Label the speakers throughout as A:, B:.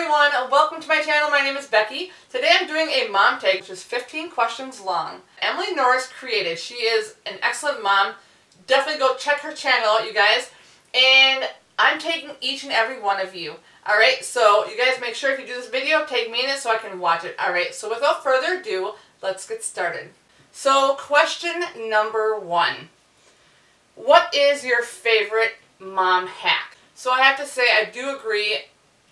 A: everyone, welcome to my channel. My name is Becky. Today I'm doing a mom take, which is 15 questions long. Emily Norris created. She is an excellent mom. Definitely go check her channel out, you guys. And I'm taking each and every one of you. Alright, so you guys make sure if you do this video, tag me in it so I can watch it. Alright, so without further ado, let's get started. So question number 1. What is your favorite mom hack? So I have to say I do agree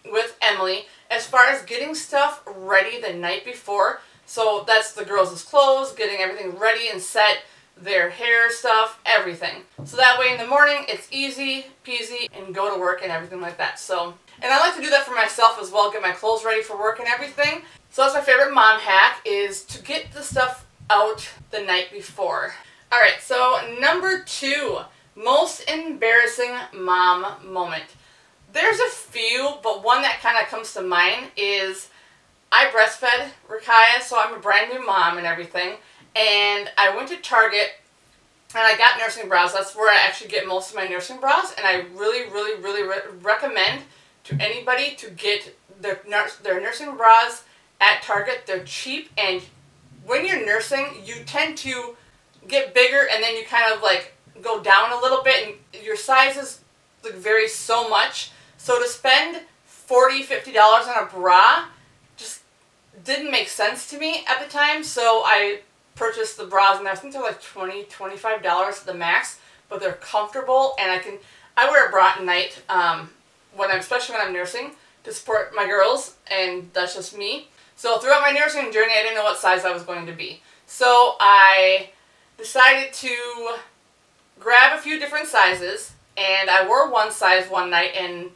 A: with Emily as far as getting stuff ready the night before. So that's the girls' clothes, getting everything ready and set, their hair stuff, everything. So that way in the morning it's easy peasy and go to work and everything like that. So, and I like to do that for myself as well, get my clothes ready for work and everything. So that's my favorite mom hack, is to get the stuff out the night before. Alright, so number 2, most embarrassing mom moment. There's a few, but one that kind of comes to mind is I breastfed Rakaya, so I'm a brand new mom and everything, and I went to Target and I got nursing bras. That's where I actually get most of my nursing bras, and I really recommend to anybody to get their nursing bras at Target. They're cheap, and when you're nursing, you tend to get bigger and then you kind of like go down a little bit and your sizes like vary so much. So to spend $40, $50 on a bra just didn't make sense to me at the time. So I purchased the bras, and I think they're like $20, $25 at the max, but they're comfortable, and I wear a bra at night especially when I'm nursing to support my girls, and that's just me. So throughout my nursing journey, I didn't know what size I was going to be. So I decided to grab a few different sizes, and I wore one size one night, and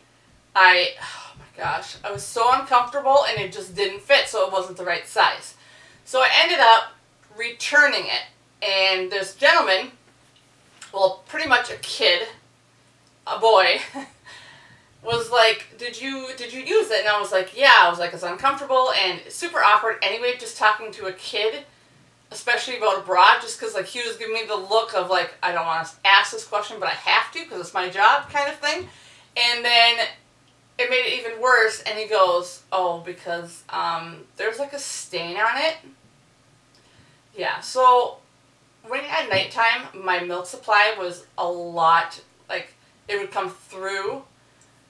A: oh my gosh, I was so uncomfortable and it just didn't fit, so it wasn't the right size. So I ended up returning it, and this gentleman, well, pretty much a kid, a boy, was like, did you use it? And I was like, yeah. I was like, it's uncomfortable and super awkward anyway, just talking to a kid, especially about a bra, just because like he was giving me the look of like, I don't want to ask this question, but I have to because it's my job kind of thing. And then it made it even worse, and he goes, oh, because there's like a stain on it. Yeah, so when at nighttime, my milk supply was a lot, like it would come through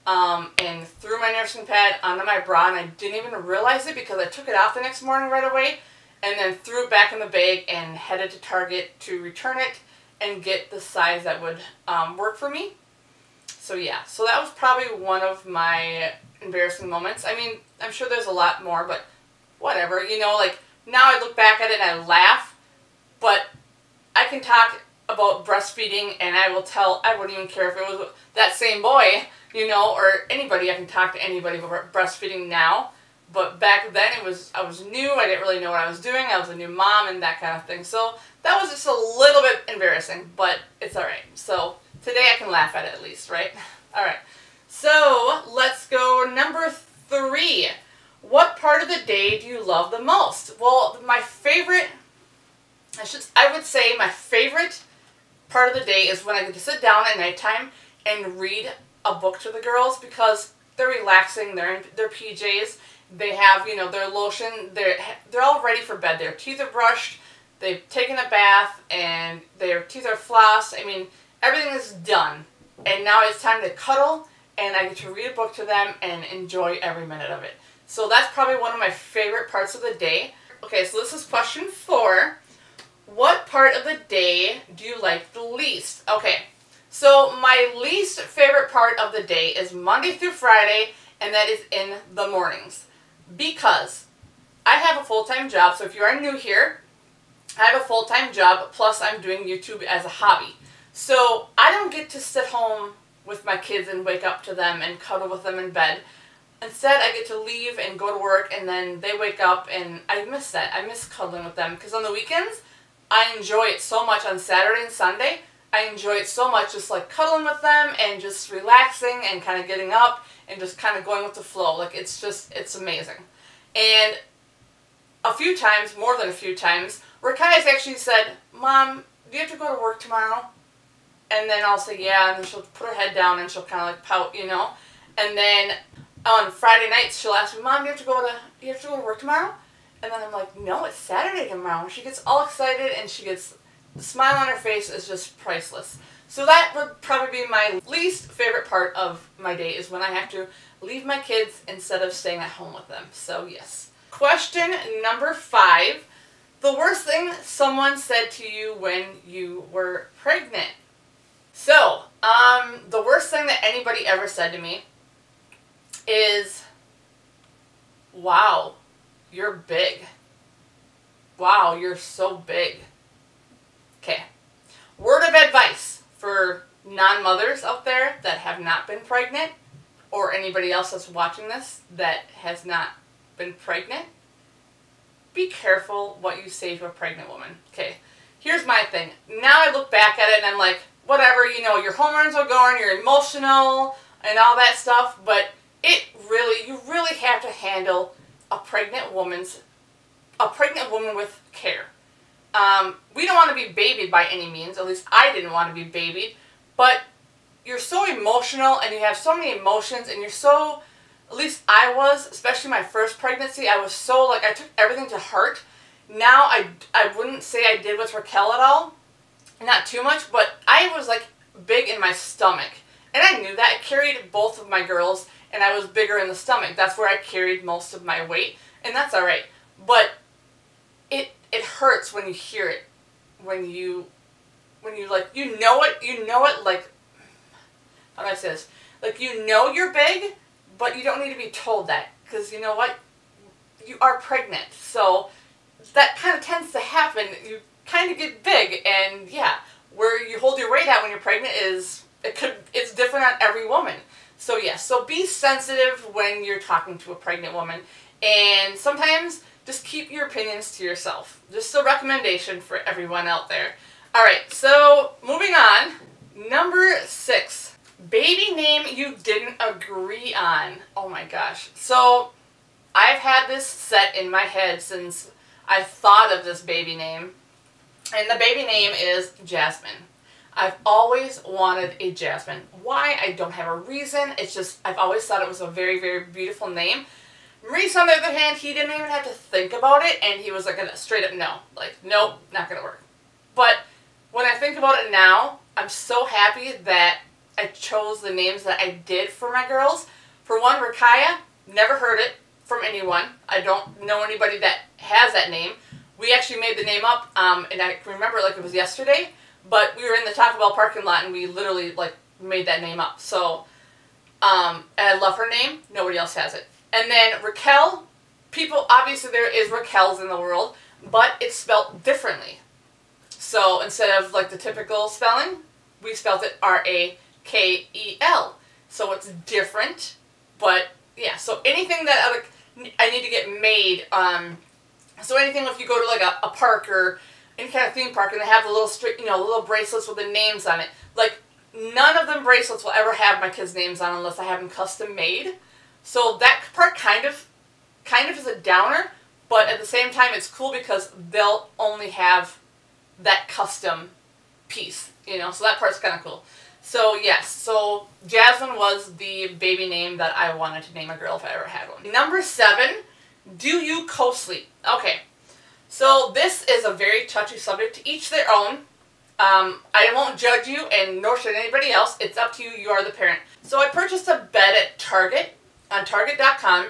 A: and through my nursing pad onto my bra, and I didn't even realize it because I took it off the next morning right away and then threw it back in the bag and headed to Target to return it and get the size that would work for me. So yeah, so that was probably one of my embarrassing moments. I mean, I'm sure there's a lot more, but whatever, you know, like now I look back at it and I laugh, but I can talk about breastfeeding and I wouldn't even care if it was that same boy, you know, or anybody. I can talk to anybody about breastfeeding now, but back then I was new, I didn't really know what I was doing, I was a new mom and that kind of thing. So that was just a little bit embarrassing, but it's alright. So today I can laugh at it at least, right? Alright, so let's go number 3. What part of the day do you love the most? Well, my favorite, I would say my favorite part of the day is when I get to sit down at nighttime and read a book to the girls, because they're relaxing, they're in their PJs, they have, you know, their lotion, they're all ready for bed, their teeth are brushed, they've taken a bath, and their teeth are flossed. I mean, everything is done, and now it's time to cuddle, and I get to read a book to them and enjoy every minute of it. So that's probably one of my favorite parts of the day. Okay, so this is question 4. What part of the day do you like the least? Okay, so my least favorite part of the day is Monday through Friday, and that is in the mornings. Because I have a full-time job, so if you are new here, I have a full-time job, plus I'm doing YouTube as a hobby. So I don't get to sit home with my kids and wake up to them and cuddle with them in bed. Instead, I get to leave and go to work, and then they wake up, and I miss that. I miss cuddling with them, because on the weekends, I enjoy it so much. On Saturday and Sunday, I enjoy it so much, just like cuddling with them and just relaxing and kind of getting up and just kind of going with the flow. Like, it's amazing. And a few times, more than a few times, Rakai's actually said, Mom, do you have to go to work tomorrow? And then I'll say, yeah, and then she'll put her head down and she'll kind of like pout, you know. And then on Friday nights, she'll ask me, Mom, you have to go to work tomorrow? And then I'm like, no, it's Saturday tomorrow. She gets all excited and she gets, the smile on her face is just priceless. So that would probably be my least favorite part of my day, is when I have to leave my kids instead of staying at home with them. So yes. Question number 5. The worst thing someone said to you when you were pregnant. So, the worst thing that anybody ever said to me is, wow, you're big. Wow, you're so big. Okay. Word of advice for non-mothers out there that have not been pregnant, or anybody else that's watching this that has not been pregnant. Be careful what you say to a pregnant woman. Okay, here's my thing. Now I look back at it and I'm like, whatever, you know, your hormones are going, you're emotional and all that stuff, but you really have to handle a pregnant woman with care. We don't want to be babied by any means, at least I didn't want to be babied, but you're so emotional and you have so many emotions and you're so, at least I was, especially my first pregnancy, I was so, like, I took everything to heart. Now I wouldn't say I did with Raquel at all, not too much, but I was like big in my stomach. And I knew that. I carried both of my girls and I was bigger in the stomach. That's where I carried most of my weight, and that's alright. But it hurts when you hear it. When you like, you know it, like, how do I say this? Like, you know you're big, but you don't need to be told that. Because you know what? You are pregnant. So that kind of tends to happen. You kind of get big, and yeah, where you hold your weight at when you're pregnant it's different on every woman. So yes, so be sensitive when you're talking to a pregnant woman, and sometimes just keep your opinions to yourself. Just a recommendation for everyone out there. Alright, so moving on. Number 6. Baby name you didn't agree on. Oh my gosh. So I've had this set in my head since I thought of this baby name. And the baby name is Jasmine. I've always wanted a Jasmine. Why? I don't have a reason. It's just, I've always thought it was a very, very beautiful name. Maurice, on the other hand, he didn't even have to think about it, and he was like a straight up no. Like, nope, not gonna work. But when I think about it now, I'm so happy that I chose the names that I did for my girls. For one, Rakaya, never heard it from anyone. I don't know anybody that has that name. We actually made the name up, and I can remember it like it was yesterday, but we were in the Taco Bell parking lot and we literally like made that name up. So, and I love her name. Nobody else has it. And then Raquel, obviously there is Raquels in the world, but it's spelled differently. So instead of like the typical spelling, we spelled it R-A-K-E-L. So it's different, but yeah, so anything that I need to get made, so anything if you go to like a park or any kind of theme park and they have the little bracelets with the names on it, like none of them bracelets will ever have my kids' names on unless I have them custom made. So that part kind of is a downer, but at the same time it's cool because they'll only have that custom piece, you know, so that part's kind of cool. So yes, so Jasmine was the baby name that I wanted to name a girl if I ever had one. Number 7, do you co-sleep? Okay, so this is a very touchy subject, to each their own. I won't judge you, and nor should anybody else. It's up to you. You are the parent. So I purchased a bed at Target, on Target.com,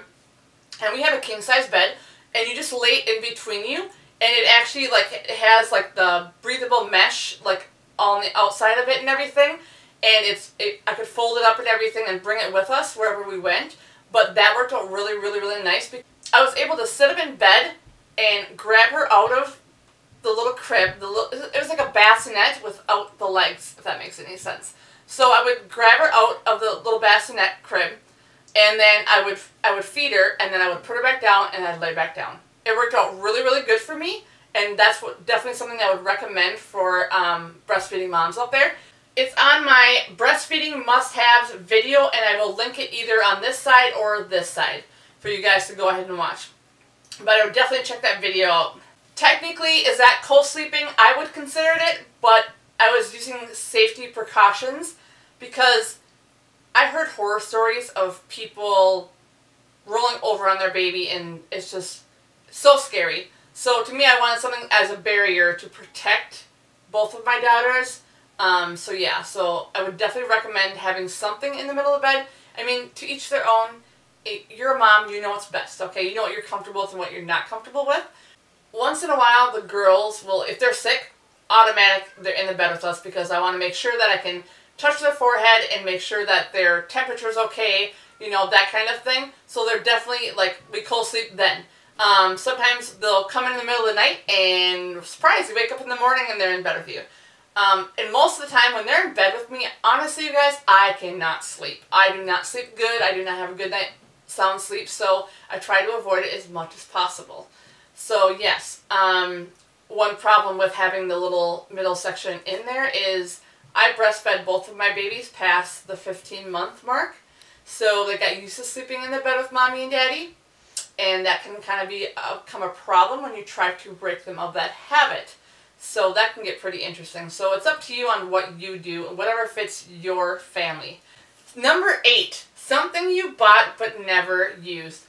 A: and we have a king-size bed, and you just lay it in between you, and it actually, like, it has, like, the breathable mesh, like, on the outside of it and everything, and I could fold it up and everything and bring it with us wherever we went, but that worked out really, really, really nice. I was able to sit up in bed and grab her out of the little crib. It was like a bassinet without the legs, if that makes any sense. So I would grab her out of the little bassinet crib, and then I would feed her, and then I would put her back down, and I'd lay back down. It worked out really, really good for me, and that's definitely something I would recommend for breastfeeding moms out there. It's on my breastfeeding must-haves video, and I will link it either on this side or this side for you guys to go ahead and watch. But I would definitely check that video out. Technically, is that co-sleeping? I would consider it, but I was using safety precautions because I heard horror stories of people over on their baby, and it's just so scary. So to me, I wanted something as a barrier to protect both of my daughters. So yeah, so I would definitely recommend having something in the middle of the bed. I mean, to each their own. You're a mom, you know what's best, okay? You know what you're comfortable with and what you're not comfortable with. Once in a while, the girls will, if they're sick, automatic, they're in the bed with us, because I want to make sure that I can touch their forehead and make sure that their temperature's okay, you know, that kind of thing. So they're definitely, like, we co-sleep then. Sometimes they'll come in the middle of the night and, surprise, you wake up in the morning and they're in bed with you. And most of the time when they're in bed with me, honestly, you guys, I cannot sleep. I do not sleep good. I do not have a good night sound sleep, so I try to avoid it as much as possible. So yes, one problem with having the little middle section in there is I breastfed both of my babies past the 15-month mark, so they got used to sleeping in the bed with mommy and daddy, and that can kind of become a problem when you try to break them of that habit. So that can get pretty interesting. So it's up to you on what you do, whatever fits your family. Number 8. Something you bought but never used.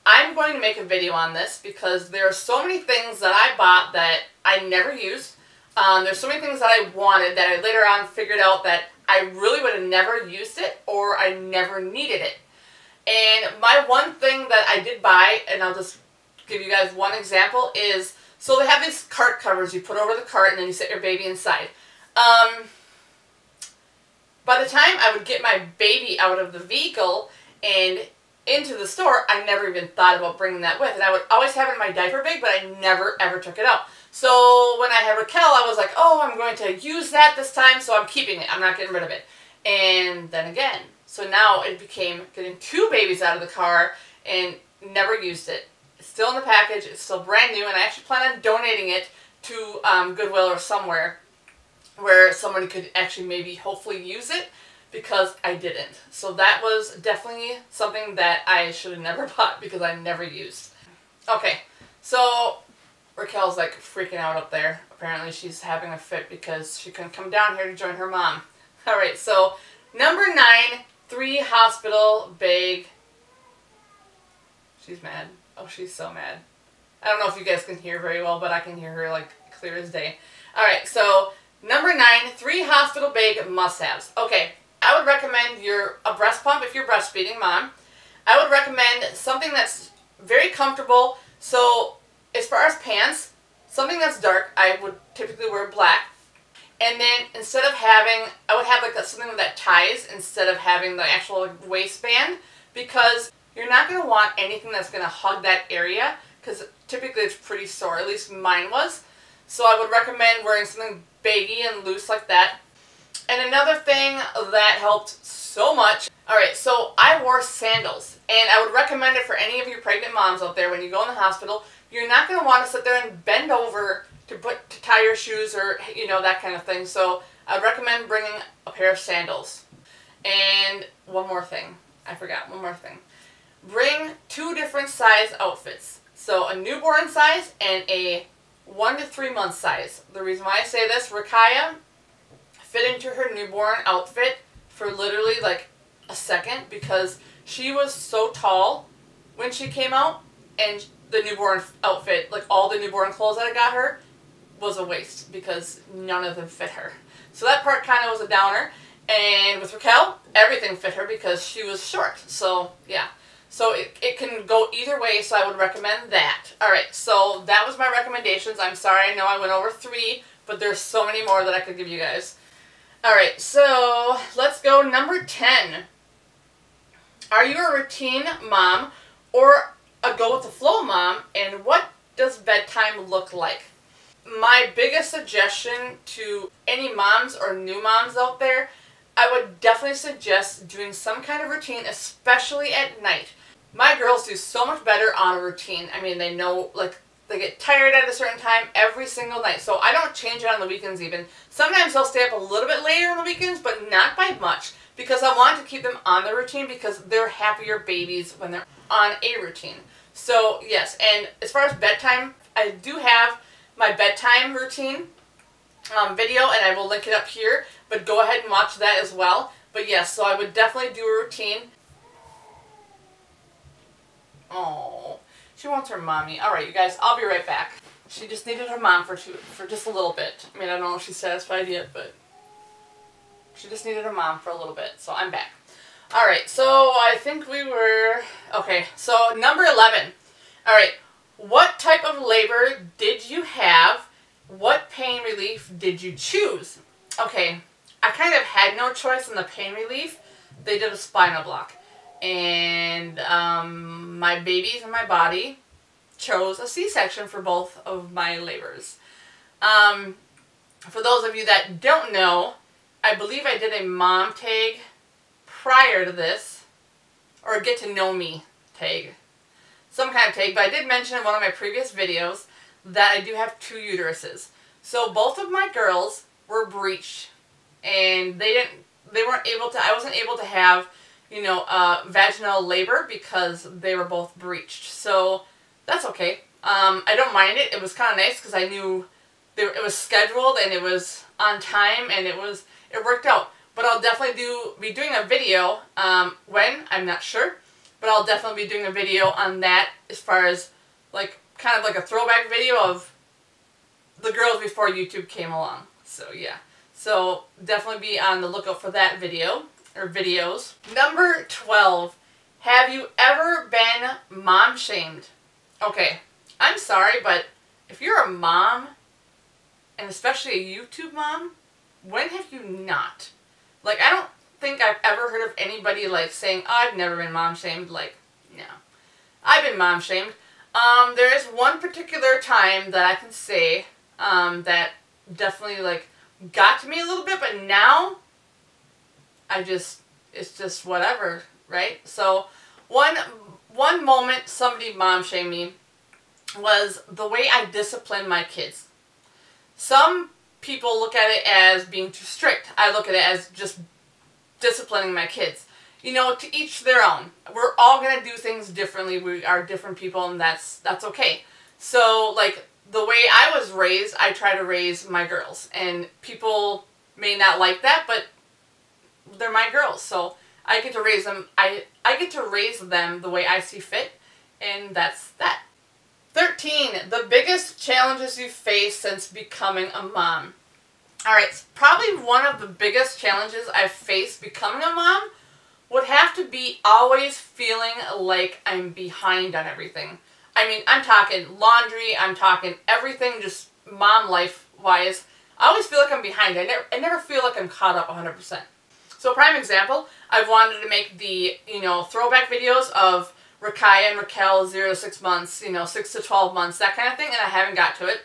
A: I'm going to make a video on this because there are so many things that I bought that I never used. There's so many things that I wanted that I later on figured out that I really would have never used it or I never needed it. And my one thing that I did buy, and I'll just give you guys one example, is, so they have these cart covers you put over the cart and then you set your baby inside. By the time I would get my baby out of the vehicle and into the store, I never even thought about bringing that with. And I would always have it in my diaper bag, but I never ever took it out. So when I had Raquel, I was like, oh, I'm going to use that this time, so I'm keeping it. I'm not getting rid of it. And then again, so now it became getting 2 babies out of the car and never used it. It's still in the package, it's still brand new, and I actually plan on donating it to Goodwill or somewhere where somebody could actually maybe hopefully use it, because I didn't. So that was definitely something that I should have never bought because I never used. Okay, so Raquel's like freaking out up there. Apparently she's having a fit because she couldn't come down here to join her mom. Alright, so number 9, 3 hospital bag. She's mad. Oh, she's so mad. I don't know if you guys can hear very well, but I can hear her like clear as day. Alright, so number 9, 3 hospital bag must-haves. Okay, I would recommend a breast pump if you're breastfeeding, mom. I would recommend something that's very comfortable. So as far as pants, something that's dark. I would typically wear black. And then instead of having, I would have like something that ties instead of having the actual waistband, because you're not going to want anything that's going to hug that area, because typically it's pretty sore. At least mine was. So I would recommend wearing something baggy and loose like that. And another thing that helped so much, alright, so I wore sandals, and I would recommend it for any of you pregnant moms out there. When you go in the hospital, you're not going to want to sit there and bend over to tie your shoes or, you know, that kind of thing. So I'd recommend bringing a pair of sandals. And one more thing, I forgot one more thing. Bring 2 different size outfits. So a newborn size and a 1 to 3 month size. The reason why I say this, Rakaya fit into her newborn outfit for literally like a second, because she was so tall when she came out, and the newborn outfit, like all the newborn clothes that I got her, was a waste because none of them fit her. So that part kind of was a downer. And with Raquel, everything fit her because she was short. So yeah. So it can go either way, so I would recommend that. Alright, so that was my recommendations. I'm sorry, I know I went over 3, but there's so many more that I could give you guys. Alright, so let's go number 10. Are you a routine mom or a go-with-the-flow mom, and what does bedtime look like? My biggest suggestion to any moms or new moms out there, I would definitely suggest doing some kind of routine, especially at night. My girls do so much better on a routine. I mean, they know, like, they get tired at a certain time every single night. So I don't change it on the weekends even. Sometimes they'll stay up a little bit later on the weekends, but not by much, because I want to keep them on the routine, because they're happier babies when they're on a routine. So yes, and as far as bedtime, I do have my bedtime routine video, and I will link it up here, but go ahead and watch that as well. But yes, so I would definitely do a routine. She wants her mommy. Alright, you guys, I'll be right back. She just needed her mom for just a little bit. I mean, I don't know if she's satisfied yet, but she just needed her mom for a little bit. So I'm back. Alright, so I think we were... Okay, so number 11. Alright, what type of labor did you have? What pain relief did you choose? Okay, I kind of had no choice in the pain relief. They did a spinal block. And my babies and my body chose a C-section for both of my labors. For those of you that don't know, I believe I did a mom tag prior to this, or a get to know me tag. Some kind of tag, but I did mention in one of my previous videos that I do have 2 uteruses. So both of my girls were breached, and I wasn't able to have, you know, vaginal labor because they were both breached. So that's okay. I don't mind it. It was kind of nice because I knew it was scheduled and it was on time, and it worked out. But I'll definitely be doing a video, when, I'm not sure, but I'll definitely be doing a video on that as far as, like, kind of like a throwback video of the girls before YouTube came along. So, yeah. So, definitely be on the lookout for that video, or videos. Number 12. Have you ever been mom-shamed? Okay, I'm sorry, but if you're a mom, and especially a YouTube mom, when have you not? Like, I don't think I've ever heard of anybody, like, saying, oh, I've never been mom-shamed. Like, no. I've been mom-shamed. There is one particular time that I can say, that definitely, like, got to me a little bit, but now, it's just whatever, right? So, one moment somebody mom-shamed me was the way I discipline my kids. Some people look at it as being too strict. I look at it as just disciplining my kids. You know, to each their own. We're all going to do things differently. We are different people, and that's okay. So, like, the way I was raised, I try to raise my girls. And people may not like that, but they're my girls. So, I get to raise them. I get to raise them the way I see fit, and that's that. 13. The biggest challenges you face since becoming a mom. Alright, probably one of the biggest challenges I've faced becoming a mom would have to be always feeling like I'm behind on everything. I mean, I'm talking laundry, I'm talking everything, just mom life-wise. I always feel like I'm behind. I never feel like I'm caught up 100%. So, prime example, I've wanted to make the, you know, throwback videos of Rakaya and Raquel, 0 to 6 months, you know, 6 to 12 months, that kind of thing, and I haven't got to it,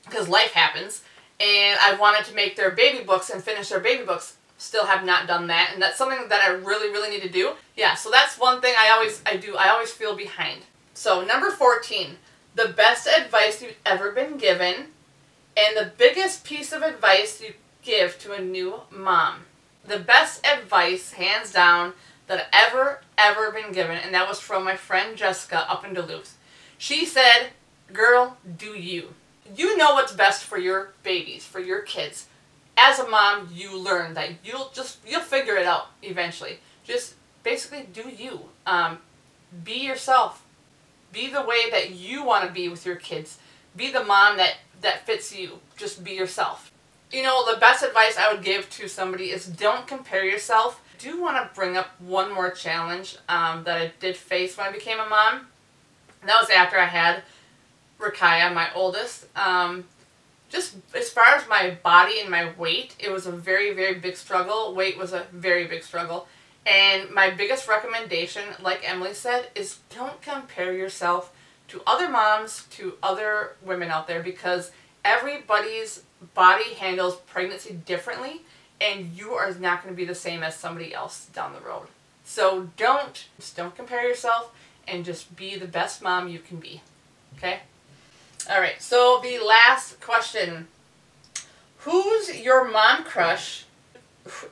A: because life happens, and I wanted to make their baby books and finish their baby books. Still have not done that, and that's something that I really, really need to do. Yeah, so that's one thing I always feel behind. So, number 14, the best advice you've ever been given, and the biggest piece of advice you give to a new mom. The best advice, hands down, that I've ever been given, and that was from my friend Jessica up in Duluth. She said, girl, do you. You know what's best for your babies, for your kids. As a mom, you learn that you'll figure it out eventually. Just basically do you. Be yourself. Be the way that you want to be with your kids. Be the mom that fits you. Just be yourself. You know, the best advice I would give to somebody is don't compare yourself. I do want to bring up one more challenge that I did face when I became a mom. And that was after I had Rakaya, my oldest. Just as far as my body and my weight, it was a very, very big struggle. Weight was a very big struggle. And my biggest recommendation, like Emily said, is don't compare yourself to other moms, to other women out there, because everybody's body handles pregnancy differently, and you are not going to be the same as somebody else down the road. So just don't compare yourself, and just be the best mom you can be. Okay? Alright, so the last question. Who's your mom crush,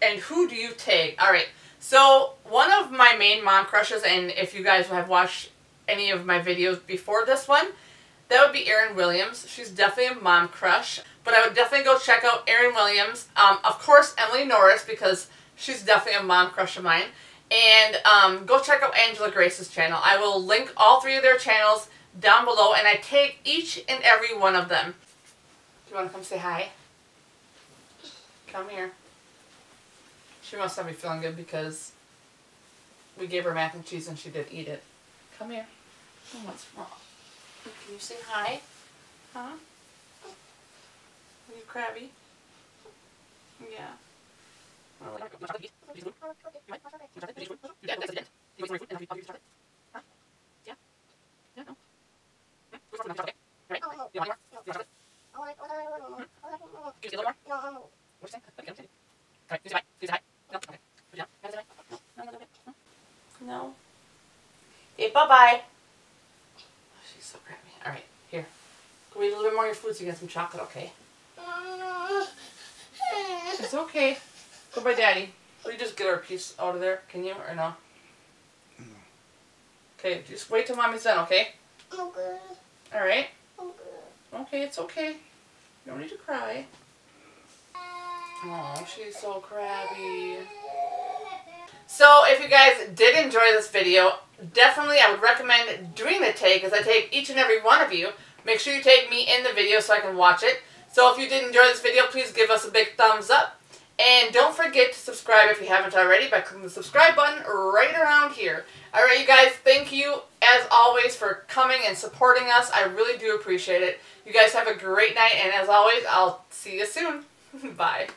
A: and who do you tag? Alright, so one of my main mom crushes, and if you guys have watched any of my videos before this one, that would be Erin Williams. She's definitely a mom crush, but I would definitely go check out Erin Williams. Of course, Emily Norris, because she's definitely a mom crush of mine. And go check out Angela Grace's channel. I will link all 3 of their channels down below, and I take each and every one of them. Do you want to come say hi? Come here. She must not be feeling good because we gave her mac and cheese and she did eat it. Come here. Oh, what's wrong? Can you say hi? Huh? Are you crabby? Yeah. No. Hey, bye-bye. She's so crabby. Alright, here. Go eat a little bit more of your food so you get some chocolate, okay? It's okay. Go by Daddy. Will you just get her a piece out of there? Can you, or no? No. Okay, just wait till Mommy's done, okay? Okay. Alright? Okay. Okay, it's okay. You don't need to cry. Oh, she's so crabby. So, if you guys did enjoy this video, definitely I would recommend doing the take, as I take each and every one of you. Make sure you take me in the video so I can watch it. So if you did enjoy this video, please give us a big thumbs up. And don't forget to subscribe if you haven't already by clicking the subscribe button right around here. Alright, you guys, thank you as always for coming and supporting us. I really do appreciate it. You guys have a great night, and as always, I'll see you soon. Bye.